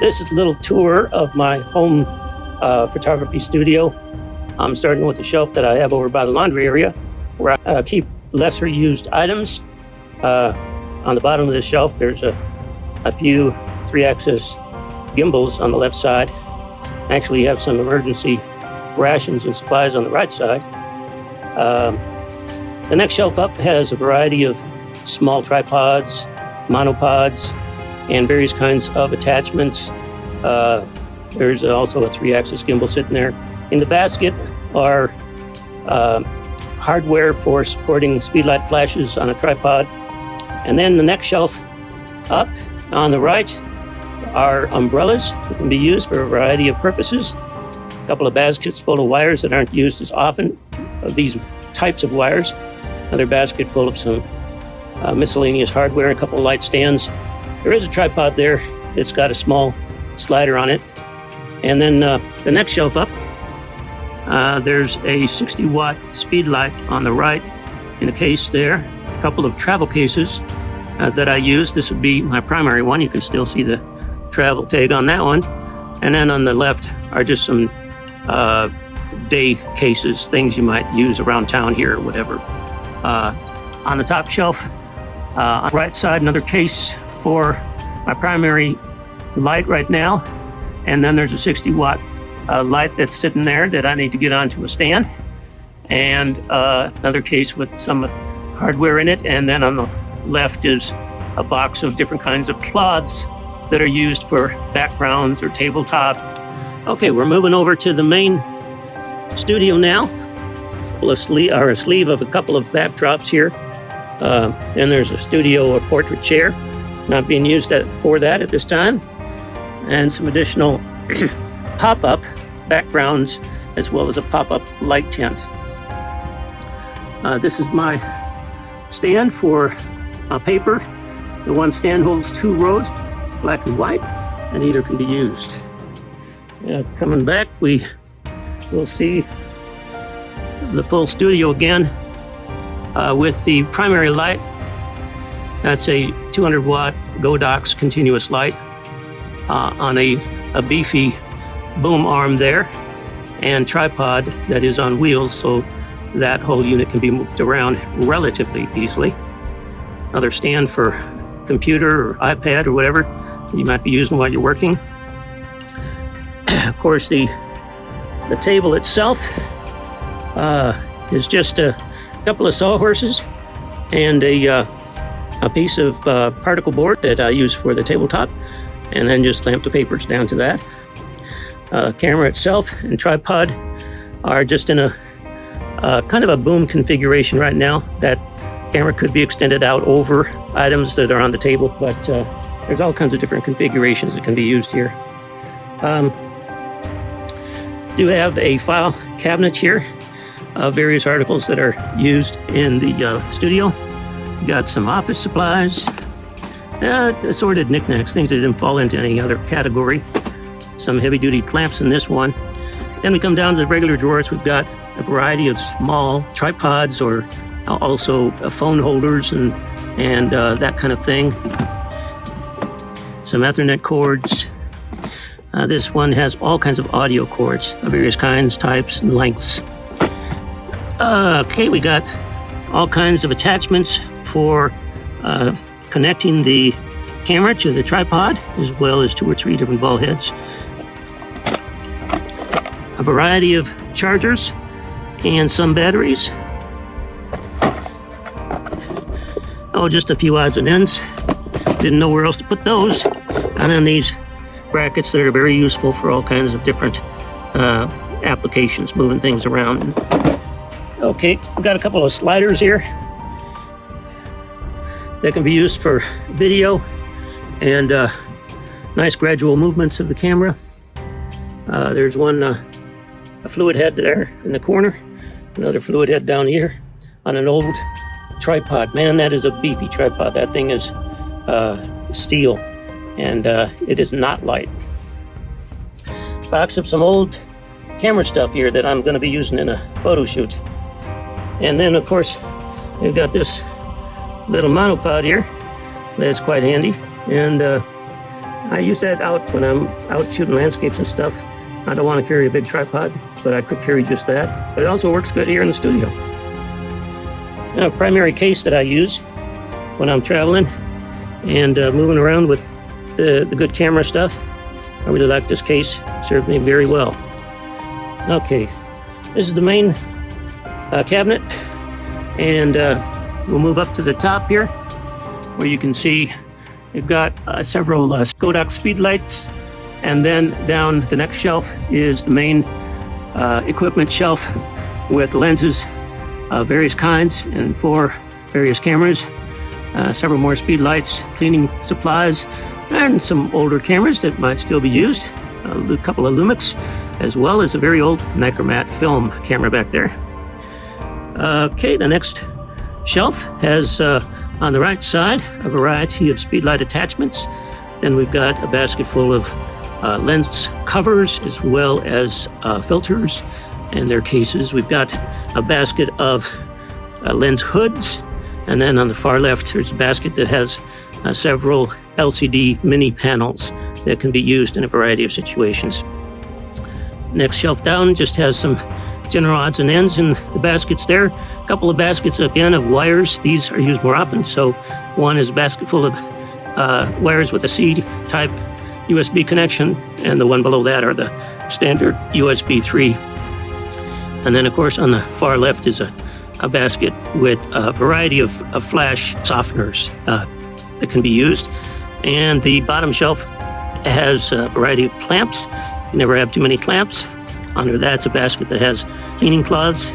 This is a little tour of my home photography studio. I'm starting with the shelf that I have over by the laundry area, where I keep lesser used items. On the bottom of this shelf, there's a few 3-axis gimbals on the left side. I actually have some emergency rations and supplies on the right side. The next shelf up has a variety of small tripods, monopods, and various kinds of attachments. There's also a 3-axis gimbal sitting there. In the basket are hardware for supporting speedlight flashes on a tripod. And then the next shelf up on the right are umbrellas that can be used for a variety of purposes. A couple of baskets full of wires that aren't used as often, of these types of wires. Another basket full of some miscellaneous hardware, a couple of light stands. There is a tripod there that's got a small slider on it. And then the next shelf up, there's a 60-watt speed light on the right in a case there. A couple of travel cases that I use. This would be my primary one. You can still see the travel tag on that one. And then on the left are just some day cases, things you might use around town here or whatever. On the top shelf, on the right side, another case for my primary light right now. And then there's a 60-watt light that's sitting there that I need to get onto a stand. And another case with some hardware in it. And then on the left is a box of different kinds of cloths that are used for backgrounds or tabletop. Okay, we're moving over to the main studio now. A sleeve of a couple of backdrops here. Then there's a studio or portrait chair, not being used for that at this time. And some additional pop-up backgrounds, as well as a pop-up light tent. This is my stand for paper. The one stand holds 2 rows, black and white, and either can be used. Coming back, we will see the full studio again with the primary light. That's a 200-watt Godox continuous light on a beefy boom arm there, and tripod that is on wheels, so that whole unit can be moved around relatively easily. Another stand for computer or iPad or whatever that you might be using while you're working. Of course, the table itself is just a couple of sawhorses and a piece of particle board that I use for the tabletop, and then just clamp the papers down to that. Camera itself and tripod are just in a kind of a boom configuration right now. That camera could be extended out over items that are on the table, but there's all kinds of different configurations that can be used here. Do have a file cabinet here of various articles that are used in the studio. Got some office supplies, assorted knickknacks, things that didn't fall into any other category. Some heavy-duty clamps in this one. Then we come down to the regular drawers. We've got a variety of small tripods, or also phone holders and that kind of thing. Some Ethernet cords. This one has all kinds of audio cords of various kinds, types, and lengths. Okay, we got all kinds of attachments for connecting the camera to the tripod, as well as 2 or 3 different ball heads. A variety of chargers and some batteries. Oh, just a few odds and ends. Didn't know where else to put those. And then these brackets that are very useful for all kinds of different applications, moving things around. Okay, we've got a couple of sliders here that can be used for video and nice gradual movements of the camera. There's one a fluid head there in the corner, another fluid head down here on an old tripod. Man, that is a beefy tripod. That thing is steel, and it is not light. Box of some old camera stuff here that I'm going to be using in a photo shoot. And then, of course, we've got this little monopod here that's quite handy. And I use that out when I'm out shooting landscapes and stuff. I don't want to carry a big tripod, but I could carry just that. But it also works good here in the studio. Now, a primary case that I use when I'm traveling and moving around with the good camera stuff. I really like this case. It serves me very well. Okay, this is the main cabinet, and we'll move up to the top here, where you can see we've got several Godox speed lights, and then down the next shelf is the main equipment shelf with lenses of various kinds and for various cameras, several more speed lights, cleaning supplies, and some older cameras that might still be used, a couple of Lumix, as well as a very old Nichromat film camera back there. Okay, the next shelf has on the right side a variety of speedlight attachments. Then we've got a basket full of lens covers as well as filters and their cases. We've got a basket of lens hoods, and then on the far left there's a basket that has several LCD mini panels that can be used in a variety of situations. Next shelf down just has some general odds and ends in the baskets there. A couple of baskets again of wires. These are used more often. So one is a basket full of wires with a C-type USB connection, and the one below that are the standard USB 3. And then of course on the far left is a basket with a variety of flash softeners that can be used. And the bottom shelf has a variety of clamps. You never have too many clamps. Under that's a basket that has cleaning cloths.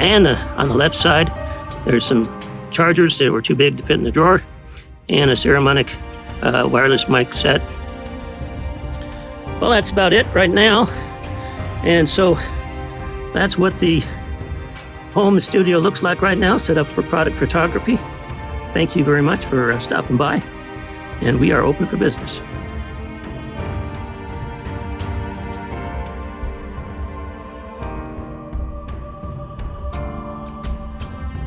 And on the left side, there's some chargers that were too big to fit in the drawer, and a Ceramonic wireless mic set. Well, that's about it right now. And so that's what the home studio looks like right now, set up for product photography. Thank you very much for stopping by, and we are open for business.